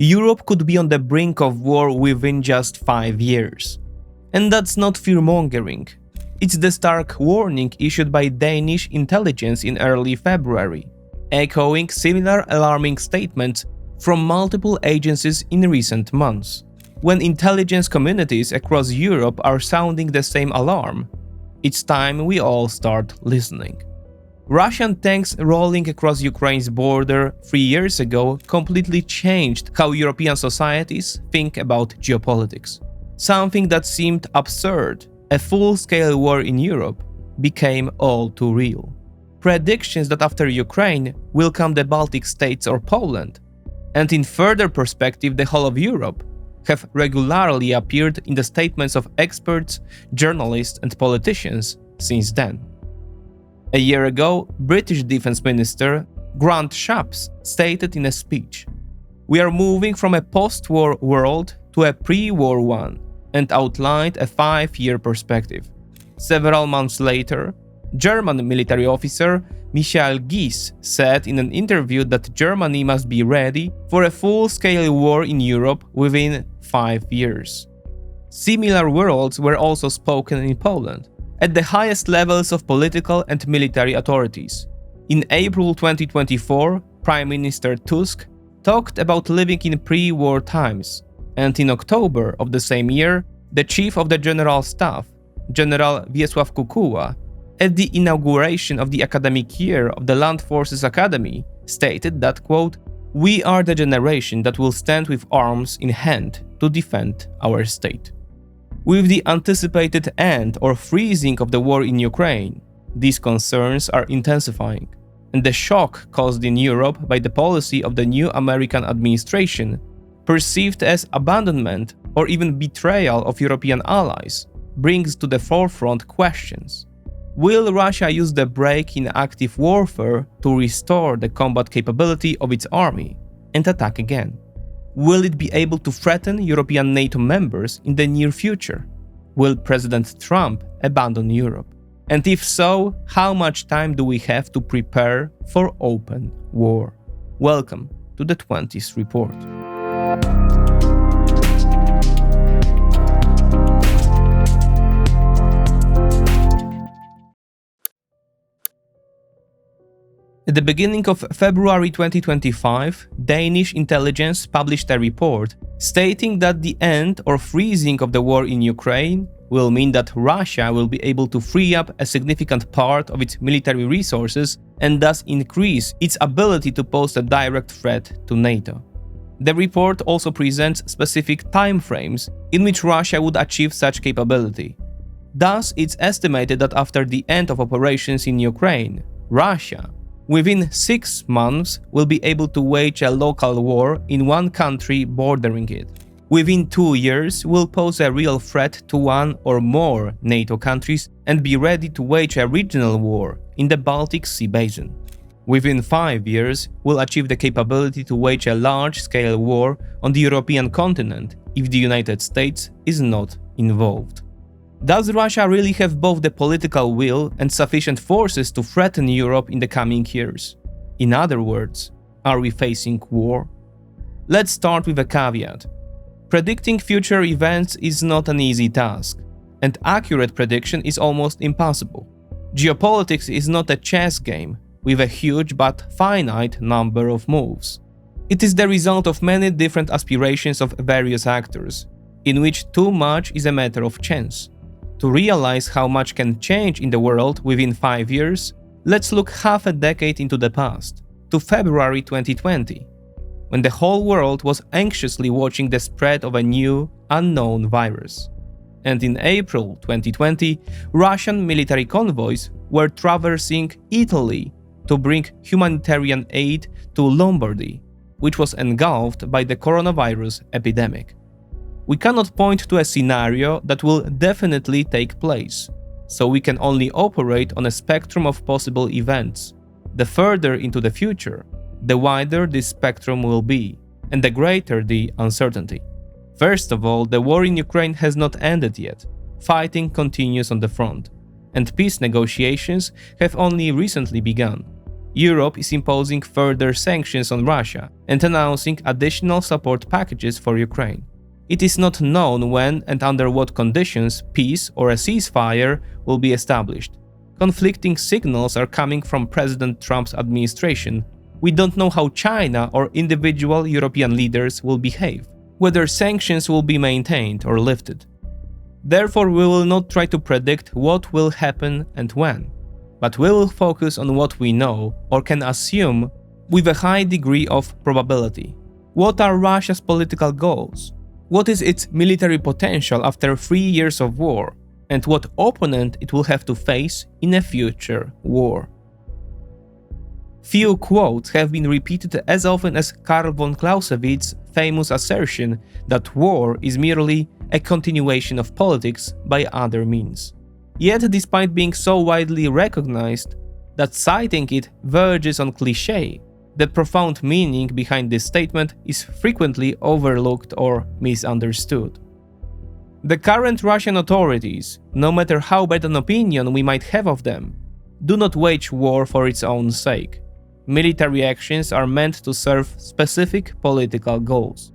Europe could be on the brink of war within just 5 years. And that's not fear-mongering. It's the stark warning issued by Danish intelligence in early February, echoing similar alarming statements from multiple agencies in recent months. When intelligence communities across Europe are sounding the same alarm, it's time we all start listening. Russian tanks rolling across Ukraine's border 3 years ago completely changed how European societies think about geopolitics. Something that seemed absurd, a full-scale war in Europe, became all too real. Predictions that after Ukraine will come the Baltic states or Poland, and in further perspective the whole of Europe, have regularly appeared in the statements of experts, journalists and politicians since then. A year ago, British Defence Minister Grant Shapps stated in a speech, "We are moving from a post-war world to a pre-war one," and outlined a 5-year perspective. Several months later, German military officer Michael Gies said in an interview that Germany must be ready for a full-scale war in Europe within 5 years. Similar words were also spoken in Poland, at the highest levels of political and military authorities. In April 2024, Prime Minister Tusk talked about living in pre-war times, and in October of the same year, the Chief of the General Staff, General Wiesław Kukuła, at the inauguration of the academic year of the Land Forces Academy, stated that, quote, "We are the generation that will stand with arms in hand to defend our state." With the anticipated end or freezing of the war in Ukraine, these concerns are intensifying, and the shock caused in Europe by the policy of the new American administration, perceived as abandonment or even betrayal of European allies, brings to the forefront questions. Will Russia use the break in active warfare to restore the combat capability of its army and attack again? Will it be able to threaten European NATO members in the near future? Will President Trump abandon Europe? And if so, how much time do we have to prepare for open war? Welcome to the 20th Report. At the beginning of February 2025, Danish intelligence published a report stating that the end or freezing of the war in Ukraine will mean that Russia will be able to free up a significant part of its military resources and thus increase its ability to pose a direct threat to NATO. The report also presents specific timeframes in which Russia would achieve such capability. Thus, it's estimated that after the end of operations in Ukraine, Russia, within 6 months, will be able to wage a local war in one country bordering it. Within 2 years, will pose a real threat to one or more NATO countries and be ready to wage a regional war in the Baltic Sea basin. Within 5 years, will achieve the capability to wage a large-scale war on the European continent if the United States is not involved. Does Russia really have both the political will and sufficient forces to threaten Europe in the coming years? In other words, are we facing war? Let's start with a caveat. Predicting future events is not an easy task, and accurate prediction is almost impossible. Geopolitics is not a chess game with a huge but finite number of moves. It is the result of many different aspirations of various actors, in which too much is a matter of chance. To realize how much can change in the world within 5 years, let's look half a decade into the past, to February 2020, when the whole world was anxiously watching the spread of a new, unknown virus. And in April 2020, Russian military convoys were traversing Italy to bring humanitarian aid to Lombardy, which was engulfed by the coronavirus epidemic. We cannot point to a scenario that will definitely take place, so we can only operate on a spectrum of possible events. The further into the future, the wider this spectrum will be, and the greater the uncertainty. First of all, the war in Ukraine has not ended yet. Fighting continues on the front, and peace negotiations have only recently begun. Europe is imposing further sanctions on Russia and announcing additional support packages for Ukraine. It is not known when and under what conditions peace or a ceasefire will be established. Conflicting signals are coming from President Trump's administration. We don't know how China or individual European leaders will behave, whether sanctions will be maintained or lifted. Therefore, we will not try to predict what will happen and when, but we will focus on what we know or can assume with a high degree of probability. What are Russia's political goals? What is its military potential after 3 years of war? And what opponent it will have to face in a future war? Few quotes have been repeated as often as Karl von Clausewitz's famous assertion that war is merely a continuation of politics by other means. Yet, despite being so widely recognized that citing it verges on cliché, the profound meaning behind this statement is frequently overlooked or misunderstood. The current Russian authorities, no matter how bad an opinion we might have of them, do not wage war for its own sake. Military actions are meant to serve specific political goals.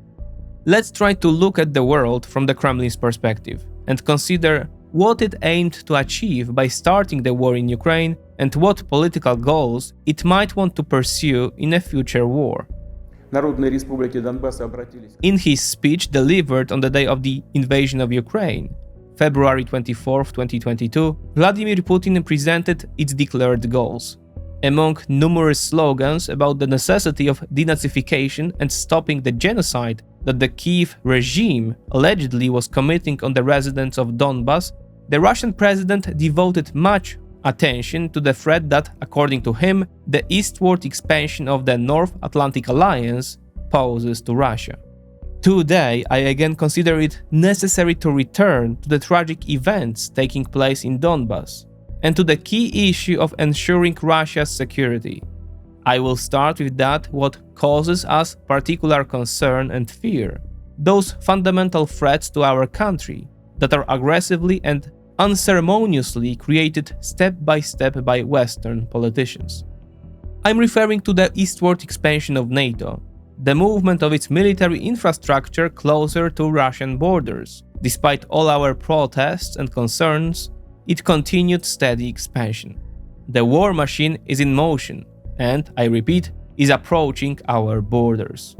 Let's try to look at the world from the Kremlin's perspective and consider what it aimed to achieve by starting the war in Ukraine and what political goals it might want to pursue in a future war. In his speech delivered on the day of the invasion of Ukraine, February 24, 2022, Vladimir Putin presented its declared goals. Among numerous slogans about the necessity of denazification and stopping the genocide that the Kiev regime allegedly was committing on the residents of Donbas, the Russian president devoted much attention to the threat that, according to him, the eastward expansion of the North Atlantic Alliance poses to Russia. Today, I again consider it necessary to return to the tragic events taking place in Donbas and to the key issue of ensuring Russia's security. I will start with that what causes us particular concern and fear, those fundamental threats to our country that are aggressively and unceremoniously created step by Western politicians. I'm referring to the eastward expansion of NATO, the movement of its military infrastructure closer to Russian borders. Despite all our protests and concerns, it continued steady expansion. The war machine is in motion and, I repeat, is approaching our borders.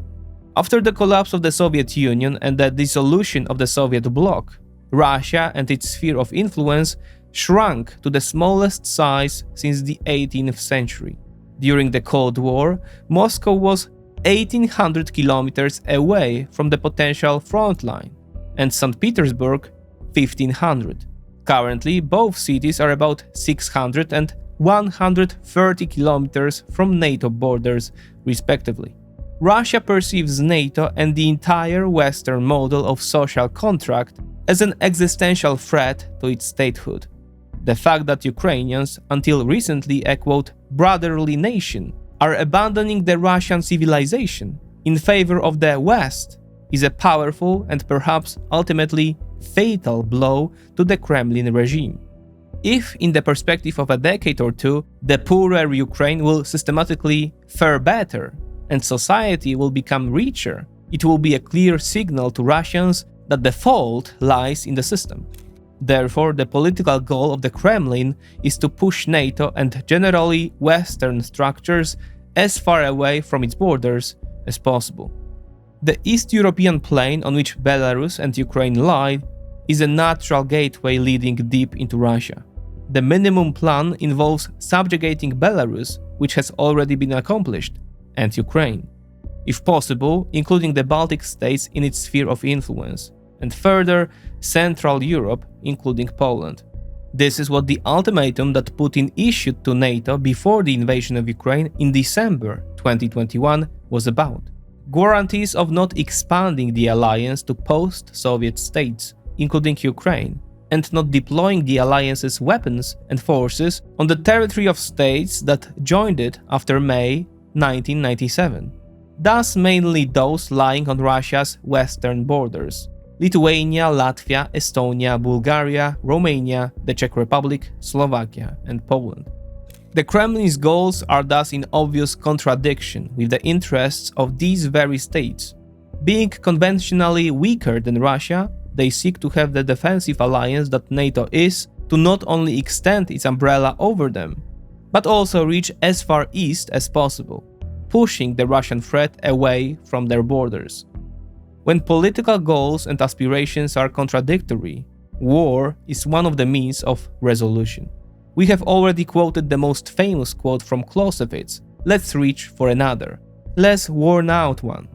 After the collapse of the Soviet Union and the dissolution of the Soviet bloc, Russia and its sphere of influence shrunk to the smallest size since the 18th century. During the Cold War, Moscow was 1,800 kilometers away from the potential front line, and St. Petersburg 1,500. Currently, both cities are about 600 and 130 kilometers from NATO borders, respectively. Russia perceives NATO and the entire Western model of social contract as an existential threat to its statehood. The fact that Ukrainians, until recently a quote, brotherly nation, are abandoning the Russian civilization in favor of the West is a powerful and perhaps ultimately fatal blow to the Kremlin regime. If, in the perspective of a decade or two, the poorer Ukraine will systematically fare better and society will become richer, it will be a clear signal to Russians that the fault lies in the system. Therefore, the political goal of the Kremlin is to push NATO and generally Western structures as far away from its borders as possible. The East European plain on which Belarus and Ukraine lie is a natural gateway leading deep into Russia. The minimum plan involves subjugating Belarus, which has already been accomplished, and Ukraine, if possible, including the Baltic states in its sphere of influence, and further, Central Europe, including Poland. This is what the ultimatum that Putin issued to NATO before the invasion of Ukraine in December 2021 was about. Guarantees of not expanding the alliance to post-Soviet states, including Ukraine, and not deploying the alliance's weapons and forces on the territory of states that joined it after May 1997, thus mainly those lying on Russia's western borders: Lithuania, Latvia, Estonia, Bulgaria, Romania, the Czech Republic, Slovakia, and Poland. The Kremlin's goals are thus in obvious contradiction with the interests of these very states. Being conventionally weaker than Russia, they seek to have the defensive alliance that NATO is to not only extend its umbrella over them, but also reach as far east as possible, pushing the Russian threat away from their borders. When political goals and aspirations are contradictory, war is one of the means of resolution. We have already quoted the most famous quote from Clausewitz. Let's reach for another, less worn out one.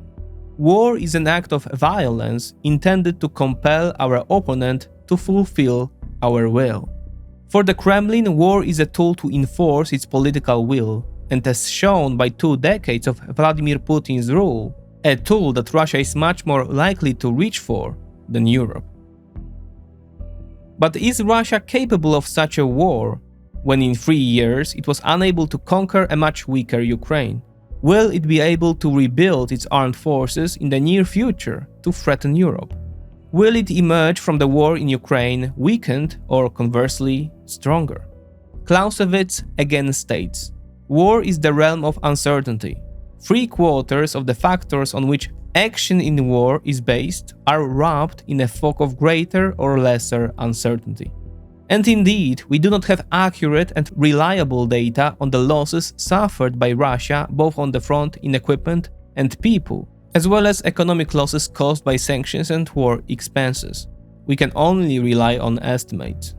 War is an act of violence intended to compel our opponent to fulfill our will. For the Kremlin, war is a tool to enforce its political will, and as shown by 2 decades of Vladimir Putin's rule, a tool that Russia is much more likely to reach for than Europe. But is Russia capable of such a war when in 3 years it was unable to conquer a much weaker Ukraine? Will it be able to rebuild its armed forces in the near future to threaten Europe? Will it emerge from the war in Ukraine weakened or conversely stronger? Clausewitz again states, war is the realm of uncertainty. 3/4 of the factors on which action in war is based are wrapped in a fog of greater or lesser uncertainty. And indeed, we do not have accurate and reliable data on the losses suffered by Russia both on the front in equipment and people, as well as economic losses caused by sanctions and war expenses. We can only rely on estimates.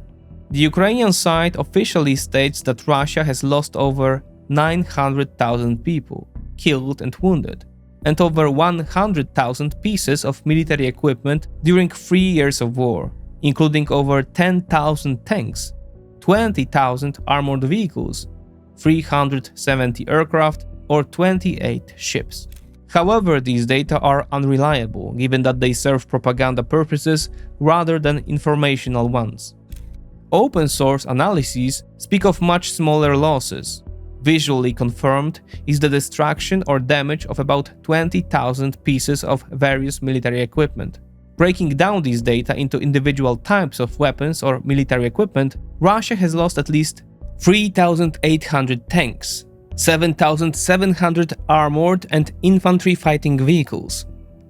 The Ukrainian side officially states that Russia has lost over 900,000 people, killed and wounded, and over 100,000 pieces of military equipment during 3 years of war, including over 10,000 tanks, 20,000 armored vehicles, 370 aircraft, or 28 ships. However, these data are unreliable, given that they serve propaganda purposes rather than informational ones. Open source analyses speak of much smaller losses. Visually confirmed is the destruction or damage of about 20,000 pieces of various military equipment. Breaking down these data into individual types of weapons or military equipment, Russia has lost at least 3,800 tanks, 7,700 armored and infantry fighting vehicles,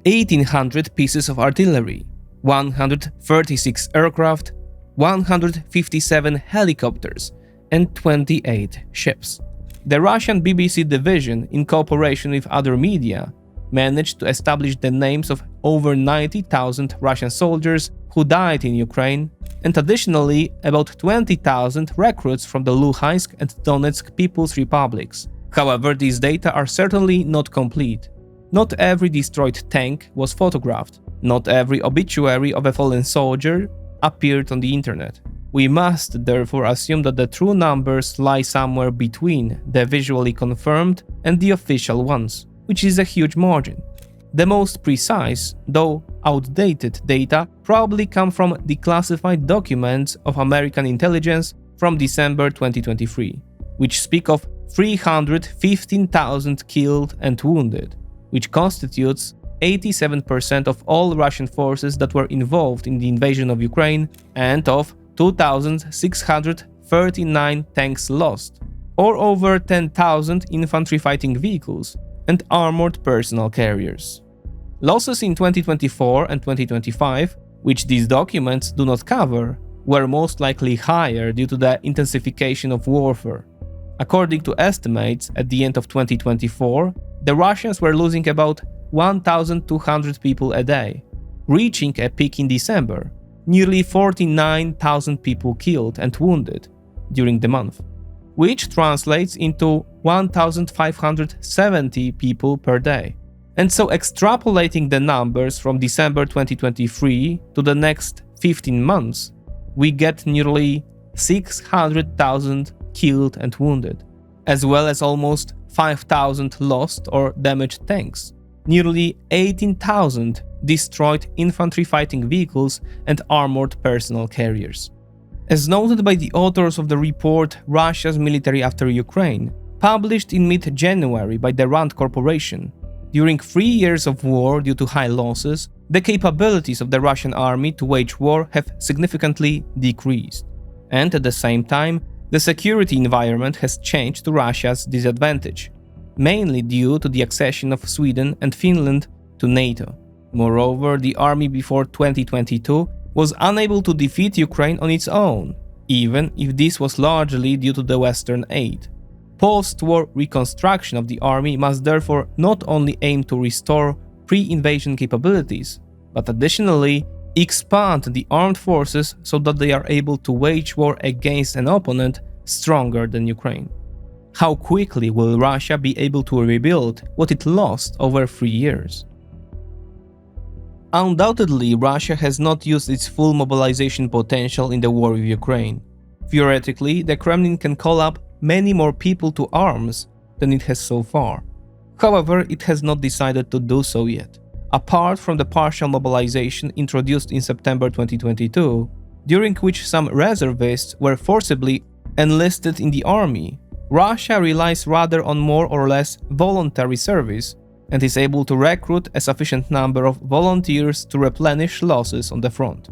1,800 pieces of artillery, 136 aircraft, 157 helicopters, and 28 ships. The Russian BBC division, in cooperation with other media, managed to establish the names of over 90,000 Russian soldiers who died in Ukraine, and additionally about 20,000 recruits from the Luhansk and Donetsk People's Republics. However, these data are certainly not complete. Not every destroyed tank was photographed. Not every obituary of a fallen soldier appeared on the internet. We must therefore assume that the true numbers lie somewhere between the visually confirmed and the official ones, which is a huge margin. The most precise, though outdated data probably come from declassified documents of American intelligence from December 2023, which speak of 315,000 killed and wounded, which constitutes 87% of all Russian forces that were involved in the invasion of Ukraine, and of 2,639 tanks lost, or over 10,000 infantry fighting vehicles and armored personnel carriers. Losses in 2024 and 2025, which these documents do not cover, were most likely higher due to the intensification of warfare. According to estimates, at the end of 2024, the Russians were losing about 1,200 people a day, reaching a peak in December, nearly 49,000 people killed and wounded during the month, which translates into 1,570 people per day. And so extrapolating the numbers from December 2023 to the next 15 months, we get nearly 600,000 killed and wounded, as well as almost 5,000 lost or damaged tanks, nearly 18,000 destroyed infantry fighting vehicles and armored personnel carriers. As noted by the authors of the report Russia's Military After Ukraine, published in mid-January by the RAND Corporation, during 3 years of war due to high losses, the capabilities of the Russian army to wage war have significantly decreased, and at the same time, The security environment has changed to Russia's disadvantage, mainly due to the accession of Sweden and Finland to NATO. Moreover, the army before 2022 was unable to defeat Ukraine on its own, even if this was largely due to the Western aid. Post-war reconstruction of the army must therefore not only aim to restore pre-invasion capabilities, but additionally expand the armed forces so that they are able to wage war against an opponent stronger than Ukraine. How quickly will Russia be able to rebuild what it lost over 3 years? Undoubtedly, Russia has not used its full mobilization potential in the war with Ukraine. Theoretically, the Kremlin can call up many more people to arms than it has so far. However, it has not decided to do so yet. Apart from the partial mobilization introduced in September 2022, during which some reservists were forcibly enlisted in the army, Russia relies rather on more or less voluntary service and is able to recruit a sufficient number of volunteers to replenish losses on the front.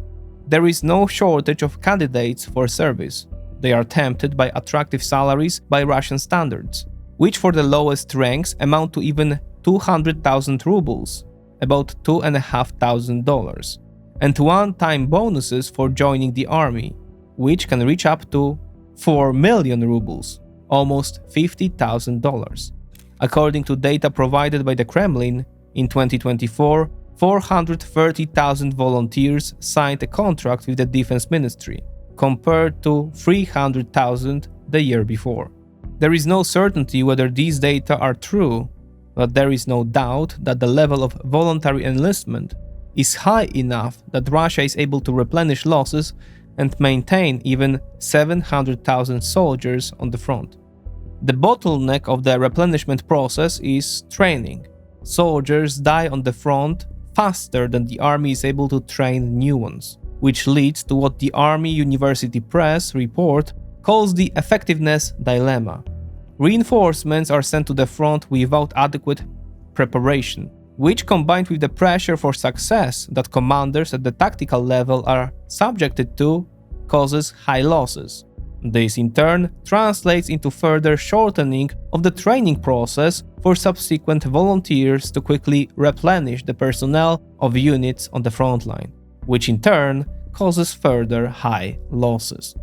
There is no shortage of candidates for service. They are tempted by attractive salaries by Russian standards, which for the lowest ranks amount to even 200,000 rubles, about $2,500, and one-time bonuses for joining the army, which can reach up to 4 million rubles, almost $50,000. According to data provided by the Kremlin, in 2024, 430,000 volunteers signed a contract with the Defense Ministry, compared to 300,000 the year before. There is no certainty whether these data are true, but there is no doubt that the level of voluntary enlistment is high enough that Russia is able to replenish losses and maintain even 700,000 soldiers on the front. The bottleneck of the replenishment process is training. Soldiers die on the front faster than the army is able to train new ones, which leads to what the Army University Press report calls the effectiveness dilemma. Reinforcements are sent to the front without adequate preparation, which combined with the pressure for success that commanders at the tactical level are subjected to, causes high losses. This in turn translates into further shortening of the training process for subsequent volunteers to quickly replenish the personnel of units on the front line, which in turn causes further high losses.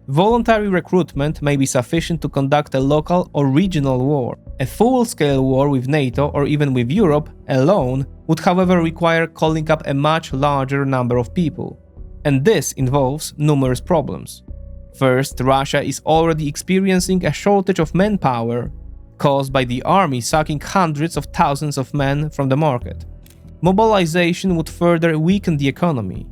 Voluntary recruitment may be sufficient to conduct a local or regional war. A full-scale war with NATO or even with Europe alone would however require calling up a much larger number of people. And this involves numerous problems. First, Russia is already experiencing a shortage of manpower caused by the army sucking hundreds of thousands of men from the market. Mobilization would further weaken the economy.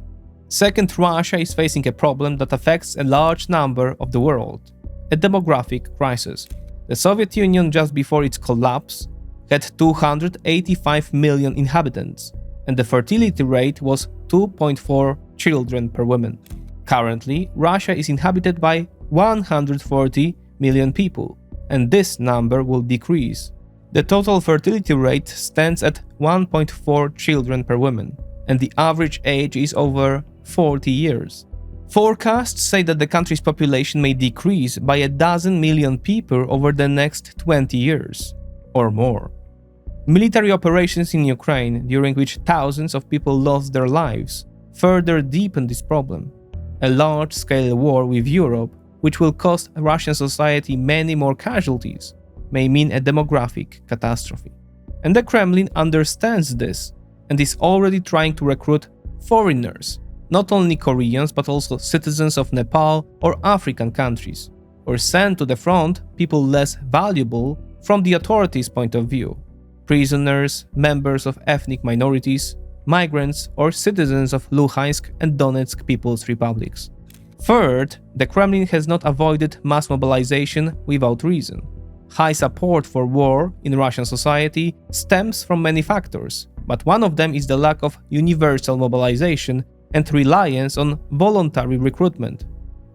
Second, Russia is facing a problem that affects a large number of the world, a demographic crisis. The Soviet Union just before its collapse had 285 million inhabitants, and the fertility rate was 2.4 children per woman. Currently, Russia is inhabited by 140 million people, and this number will decrease. The total fertility rate stands at 1.4 children per woman, and the average age is over 40 years. Forecasts say that the country's population may decrease by a dozen million people over the next 20 years, or more. Military operations in Ukraine, during which thousands of people lost their lives, further deepen this problem. A large-scale war with Europe, which will cost Russian society many more casualties, may mean a demographic catastrophe. And the Kremlin understands this and is already trying to recruit foreigners, not only Koreans but also citizens of Nepal or African countries, or send to the front people less valuable from the authorities' point of view: prisoners, members of ethnic minorities, migrants, or citizens of Luhansk and Donetsk People's Republics. Third, the Kremlin has not avoided mass mobilization without reason. High support for war in Russian society stems from many factors, but one of them is the lack of universal mobilization and reliance on voluntary recruitment.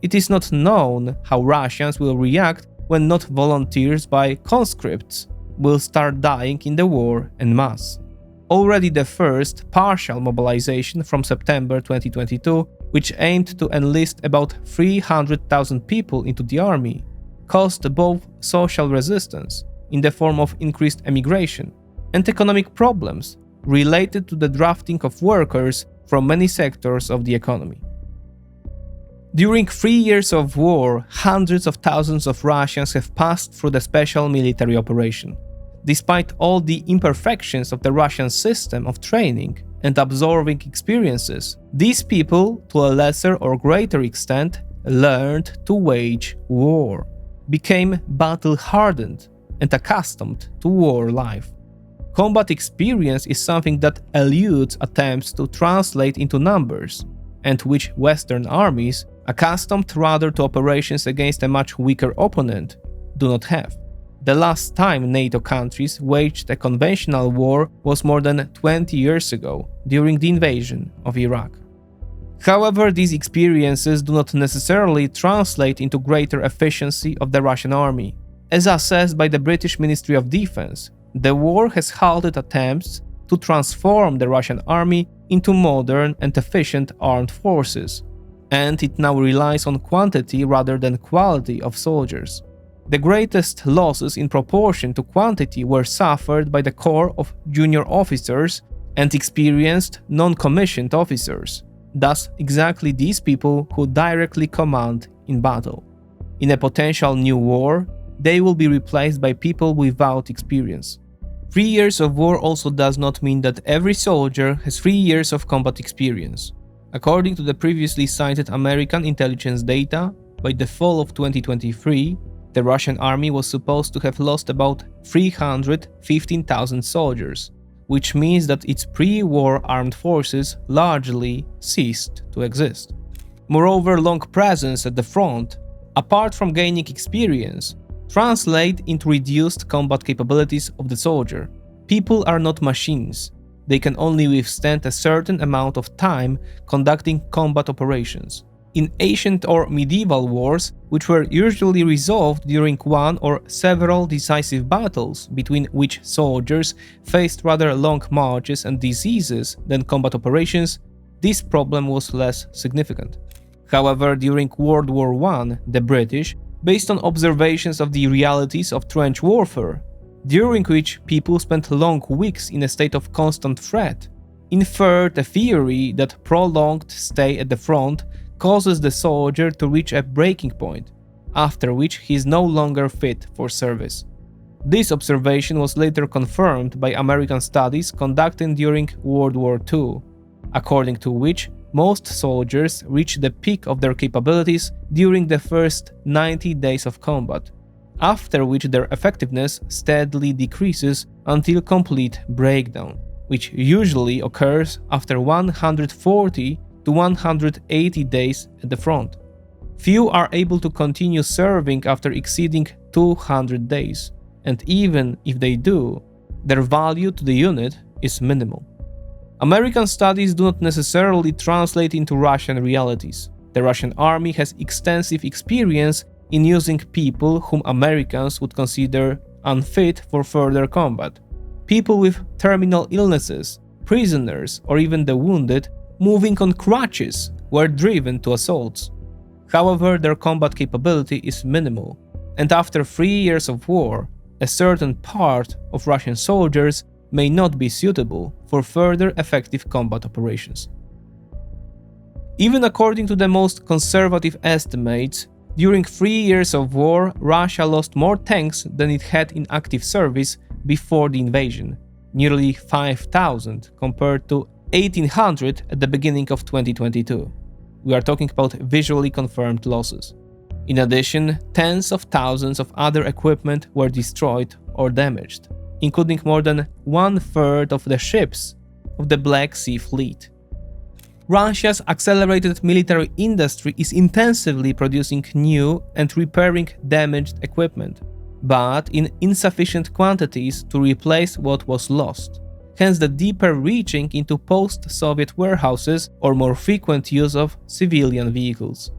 It is not known how Russians will react when not volunteers but conscripts will start dying in the war en masse. Already the first partial mobilization from September 2022 which aimed to enlist about 300,000 people into the army, caused both social resistance in the form of increased emigration and economic problems related to the drafting of workers from many sectors of the economy. During 3 years of war, hundreds of thousands of Russians have passed through the special military operation. Despite all the imperfections of the Russian system of training and absorbing experiences, these people, to a lesser or greater extent, learned to wage war, became battle-hardened and accustomed to war life. Combat experience is something that eludes attempts to translate into numbers, and which Western armies, accustomed rather to operations against a much weaker opponent, do not have. The last time NATO countries waged a conventional war was more than 20 years ago, during the invasion of Iraq. However, these experiences do not necessarily translate into greater efficiency of the Russian army. As assessed by the British Ministry of Defense, the war has halted attempts to transform the Russian army into modern and efficient armed forces, and it now relies on quantity rather than quality of soldiers. The greatest losses in proportion to quantity were suffered by the corps of junior officers and experienced non-commissioned officers, thus exactly these people who directly command in battle. In a potential new war, they will be replaced by people without experience. 3 years of war also does not mean that every soldier has 3 years of combat experience. According to the previously cited American intelligence data, by the fall of 2023, the Russian army was supposed to have lost about 315,000 soldiers, which means that its pre-war armed forces largely ceased to exist. Moreover, long presence at the front, apart from gaining experience, translate into reduced combat capabilities of the soldier. People are not machines. They can only withstand a certain amount of time conducting combat operations. In ancient or medieval wars, which were usually resolved during one or several decisive battles, between which soldiers faced rather long marches and diseases than combat operations, this problem was less significant. However, during World War I, the British, based on observations of the realities of trench warfare, during which people spent long weeks in a state of constant threat, inferred a theory that prolonged stay at the front causes the soldier to reach a breaking point, after which he is no longer fit for service. This observation was later confirmed by American studies conducted during World War II, according to which most soldiers reach the peak of their capabilities during the first 90 days of combat, after which their effectiveness steadily decreases until complete breakdown, which usually occurs after 140 to 180 days at the front. Few are able to continue serving after exceeding 200 days, and even if they do, their value to the unit is minimal. American studies do not necessarily translate into Russian realities. The Russian army has extensive experience in using people whom Americans would consider unfit for further combat. People with terminal illnesses, prisoners, or even the wounded moving on crutches were driven to assaults. However, their combat capability is minimal, and after 3 years of war, a certain part of Russian soldiers may not be suitable for further effective combat operations. Even according to the most conservative estimates, during 3 years of war, Russia lost more tanks than it had in active service before the invasion, nearly 5,000 compared to 1,800 at the beginning of 2022. We are talking about visually confirmed losses. In addition, tens of thousands of other equipment were destroyed or damaged, including more than 1/3 of the ships of the Black Sea Fleet. Russia's accelerated military industry is intensively producing new and repairing damaged equipment, but in insufficient quantities to replace what was lost. Hence the deeper reaching into post-Soviet warehouses or more frequent use of civilian vehicles.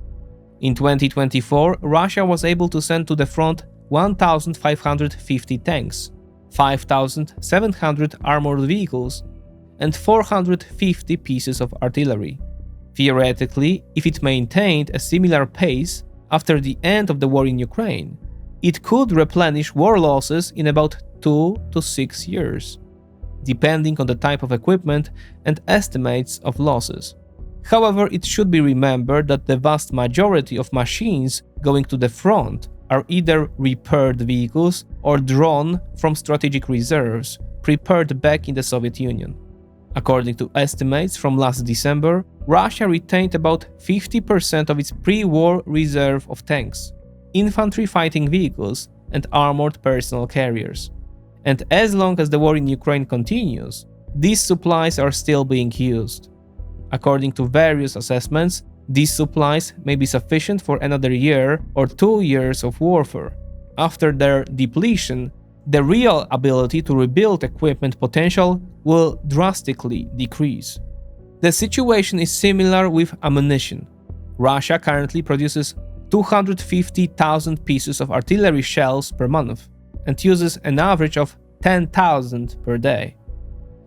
In 2024, Russia was able to send to the front 1,550 tanks, 5,700 armored vehicles, and 450 pieces of artillery. Theoretically, if it maintained a similar pace after the end of the war in Ukraine, it could replenish war losses in about 2 to 6 years, depending on the type of equipment and estimates of losses. However, it should be remembered that the vast majority of machines going to the front are either repaired vehicles or drawn from strategic reserves prepared back in the Soviet Union. According to estimates from last December, Russia retained about 50% of its pre-war reserve of tanks, infantry fighting vehicles, and armored personnel carriers. And as long as the war in Ukraine continues, these supplies are still being used. According to various assessments, these supplies may be sufficient for another year or 2 years of warfare. After their depletion, the real ability to rebuild equipment potential will drastically decrease. The situation is similar with ammunition. Russia currently produces 250,000 pieces of artillery shells per month and uses an average of 10,000 per day.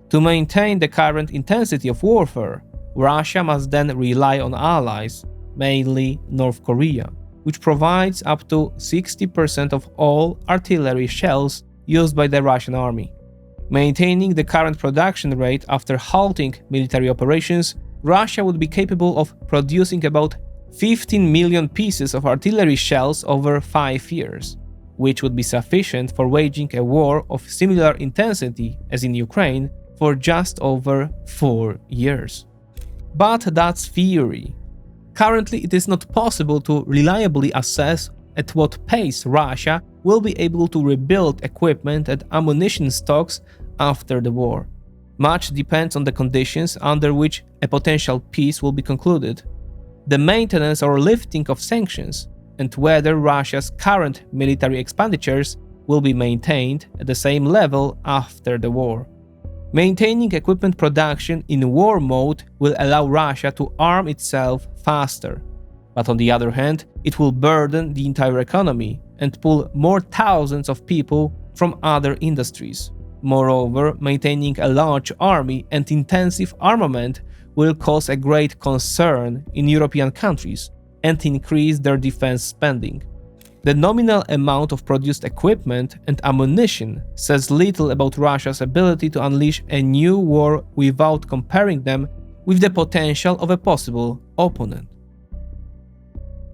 To maintain the current intensity of warfare, Russia must then rely on allies, mainly North Korea, which provides up to 60% of all artillery shells used by the Russian army. Maintaining the current production rate after halting military operations, Russia would be capable of producing about 15 million pieces of artillery shells over 5 years, which would be sufficient for waging a war of similar intensity as in Ukraine for just over 4 years. But that's theory. Currently, it is not possible to reliably assess at what pace Russia will be able to rebuild equipment and ammunition stocks after the war. Much depends on the conditions under which a potential peace will be concluded, the maintenance or lifting of sanctions, and whether Russia's current military expenditures will be maintained at the same level after the war. Maintaining equipment production in war mode will allow Russia to arm itself faster, but on the other hand, it will burden the entire economy and pull more thousands of people from other industries. Moreover, maintaining a large army and intensive armament will cause a great concern in European countries and increase their defense spending. The nominal amount of produced equipment and ammunition says little about Russia's ability to unleash a new war without comparing them with the potential of a possible opponent.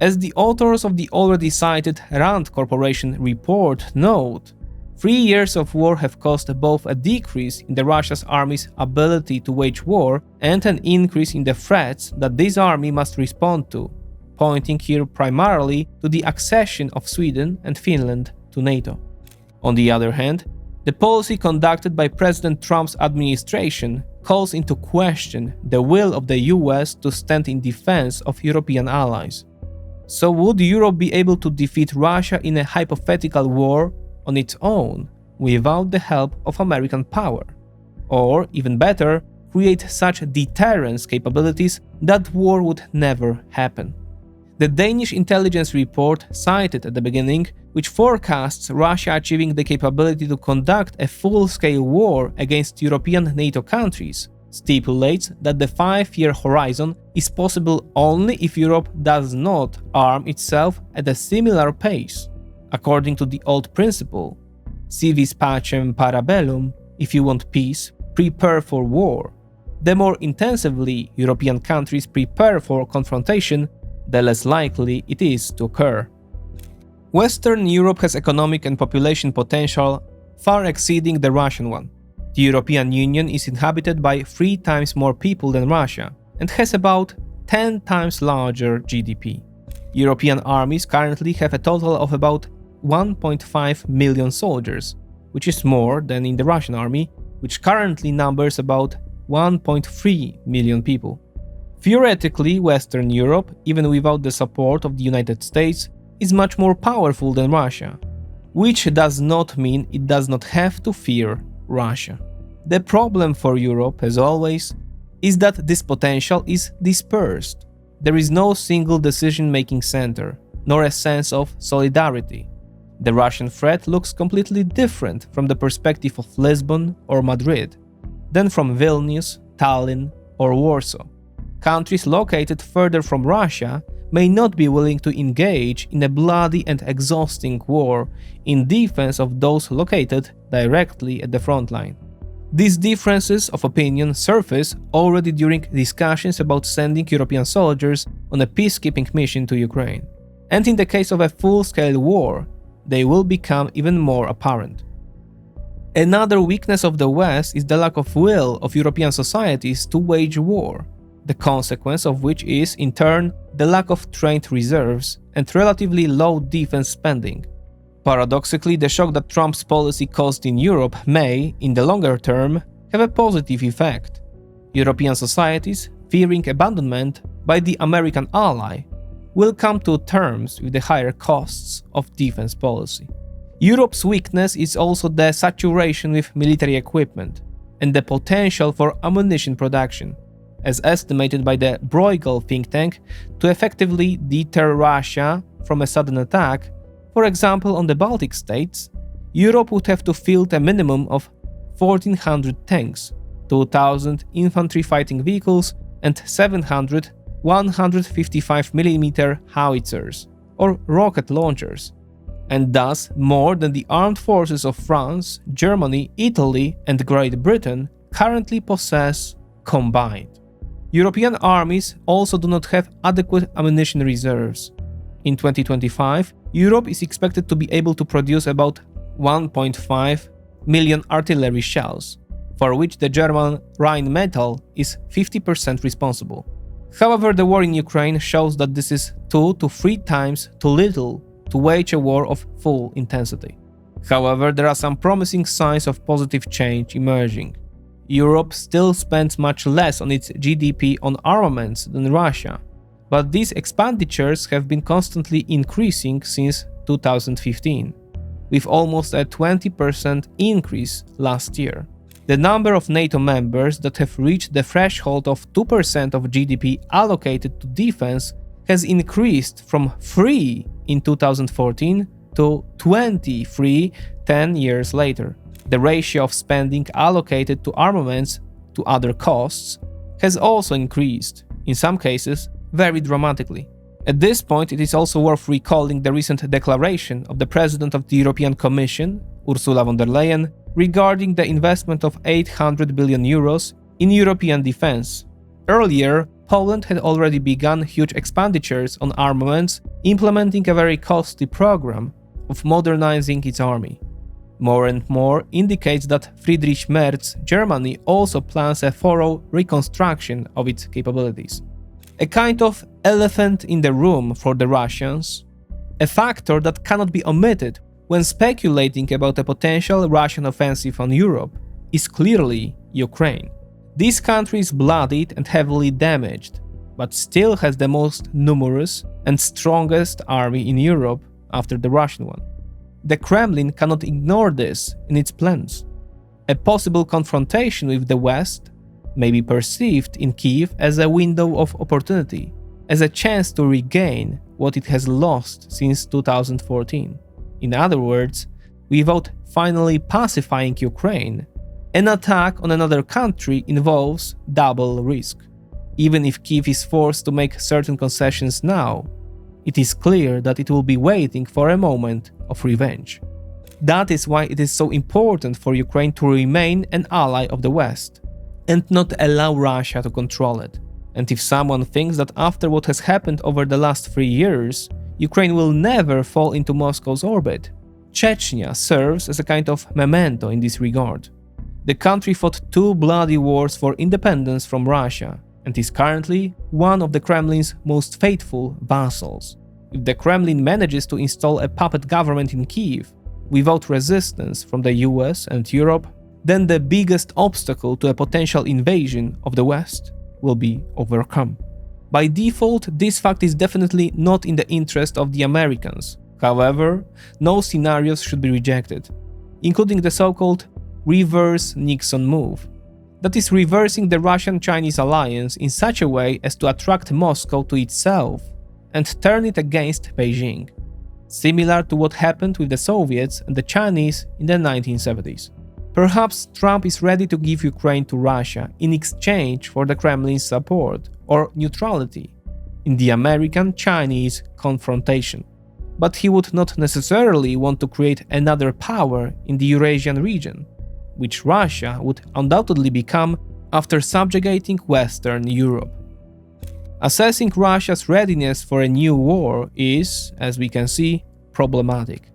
As the authors of the already cited Rand Corporation report note, 3 years of war have caused both a decrease in the Russia's army's ability to wage war and an increase in the threats that this army must respond to, pointing here primarily to the accession of Sweden and Finland to NATO. On the other hand, the policy conducted by President Trump's administration calls into question the will of the US to stand in defense of European allies. So would Europe be able to defeat Russia in a hypothetical war on its own without the help of American power? Or, even better, create such deterrence capabilities that war would never happen? The Danish intelligence report cited at the beginning, which forecasts Russia achieving the capability to conduct a full-scale war against European NATO countries, stipulates that the 5-year horizon is possible only if Europe does not arm itself at a similar pace. According to the old principle, si vis pacem para bellum, if you want peace, prepare for war. The more intensively European countries prepare for confrontation, the less likely it is to occur. Western Europe has economic and population potential far exceeding the Russian one. The European Union is inhabited by 3 times more people than Russia and has about 10 times larger GDP. European armies currently have a total of about 1.5 million soldiers, which is more than in the Russian army, which currently numbers about 1.3 million people. Theoretically, Western Europe, even without the support of the United States, is much more powerful than Russia, which does not mean it does not have to fear Russia. The problem for Europe, as always, is that this potential is dispersed. There is no single decision-making center, nor a sense of solidarity. The Russian threat looks completely different from the perspective of Lisbon or Madrid than from Vilnius, Tallinn, or Warsaw. countries located further from Russia may not be willing to engage in a bloody and exhausting war in defense of those located directly at the front line. These differences of opinion surface already during discussions about sending European soldiers on a peacekeeping mission to Ukraine. And in the case of a full-scale war, they will become even more apparent. Another weakness of the West is the lack of will of European societies to wage war, the consequence of which is, in turn, the lack of trained reserves and relatively low defense spending. Paradoxically, the shock that Trump's policy caused in Europe may, in the longer term, have a positive effect. European societies, fearing abandonment by the American ally, will come to terms with the higher costs of defense policy. Europe's weakness is also the saturation with military equipment and the potential for ammunition production, as estimated by the Bruegel think tank, to effectively deter Russia from a sudden attack. For example, on the Baltic states, Europe would have to field a minimum of 1,400 tanks, 2,000 infantry fighting vehicles, and 700 155mm howitzers, or rocket launchers, and thus more than the armed forces of France, Germany, Italy, and Great Britain currently possess combined. European armies also do not have adequate ammunition reserves. In 2025, Europe is expected to be able to produce about 1.5 million artillery shells, for which the German Rheinmetall is 50% responsible. However, the war in Ukraine shows that this is 2 to 3 times too little to wage a war of full intensity. However, there are some promising signs of positive change emerging. Europe still spends much less on its GDP on armaments than Russia, but these expenditures have been constantly increasing since 2015, with almost a 20% increase last year. The number of NATO members that have reached the threshold of 2% of GDP allocated to defense has increased from 3 in 2014 to 23 10 years later. The ratio of spending allocated to armaments to other costs has also increased, in some cases very dramatically. At this point, it is also worth recalling the recent declaration of the President of the European Commission, Ursula von der Leyen, regarding the investment of 800 billion euros in European defense. Earlier, Poland had already begun huge expenditures on armaments, implementing a very costly program of modernizing its army. More and more indicates that Friedrich Merz, Germany, also plans a thorough reconstruction of its capabilities. A kind of elephant in the room for the Russians, a factor that cannot be omitted when speculating about a potential Russian offensive on Europe, is clearly Ukraine. This country is bloodied and heavily damaged, but still has the most numerous and strongest army in Europe after the Russian one. The Kremlin cannot ignore this in its plans. A possible confrontation with the West may be perceived in Kyiv as a window of opportunity, as a chance to regain what it has lost since 2014. In other words, without finally pacifying Ukraine, an attack on another country involves double risk. Even if Kyiv is forced to make certain concessions now, it is clear that it will be waiting for a moment of revenge. That is why it is so important for Ukraine to remain an ally of the West, and not allow Russia to control it. And if someone thinks that after what has happened over the last 3 years, Ukraine will never fall into Moscow's orbit, Chechnya serves as a kind of memento in this regard. The country fought 2 bloody wars for independence from Russia, and is currently one of the Kremlin's most faithful vassals. If the Kremlin manages to install a puppet government in Kyiv, without resistance from the US and Europe, then the biggest obstacle to a potential invasion of the West will be overcome. By default, this fact is definitely not in the interest of the Americans. However, no scenarios should be rejected, including the so-called reverse Nixon move. That is, reversing the Russian-Chinese alliance in such a way as to attract Moscow to itself and turn it against Beijing, similar to what happened with the Soviets and the Chinese in the 1970s. Perhaps Trump is ready to give Ukraine to Russia in exchange for the Kremlin's support or neutrality in the American-Chinese confrontation. But he would not necessarily want to create another power in the Eurasian region, which Russia would undoubtedly become after subjugating Western Europe. Assessing Russia's readiness for a new war is, as we can see, problematic.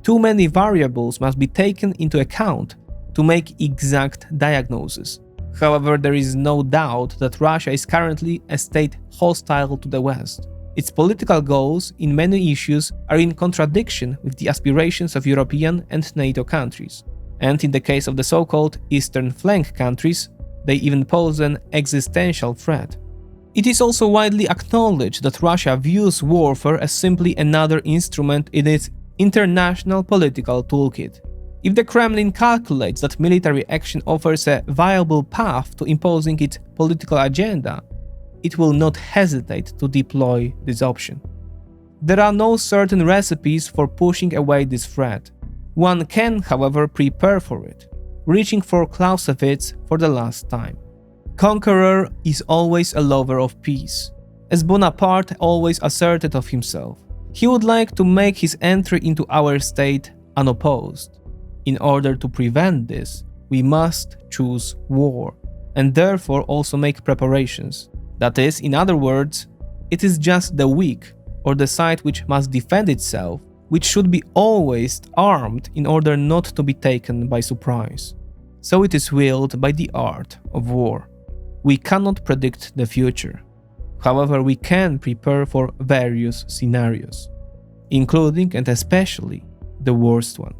Too many variables must be taken into account to make exact diagnosis. However, there is no doubt that Russia is currently a state hostile to the West. Its political goals in many issues are in contradiction with the aspirations of European and NATO countries. And in the case of the so-called Eastern Flank countries, they even pose an existential threat. It is also widely acknowledged that Russia views warfare as simply another instrument in its international political toolkit. If the Kremlin calculates that military action offers a viable path to imposing its political agenda, it will not hesitate to deploy this option. There are no certain recipes for pushing away this threat. One can, however, prepare for it, reaching for Clausewitz for the last time. Conqueror is always a lover of peace. As Bonaparte always asserted of himself, he would like to make his entry into our state unopposed. In order to prevent this, we must choose war, and therefore also make preparations. That is, in other words, it is just the weak, or the side which must defend itself, which should be always armed in order not to be taken by surprise. So it is willed by the art of war. We cannot predict the future. However, we can prepare for various scenarios, including and especially the worst one.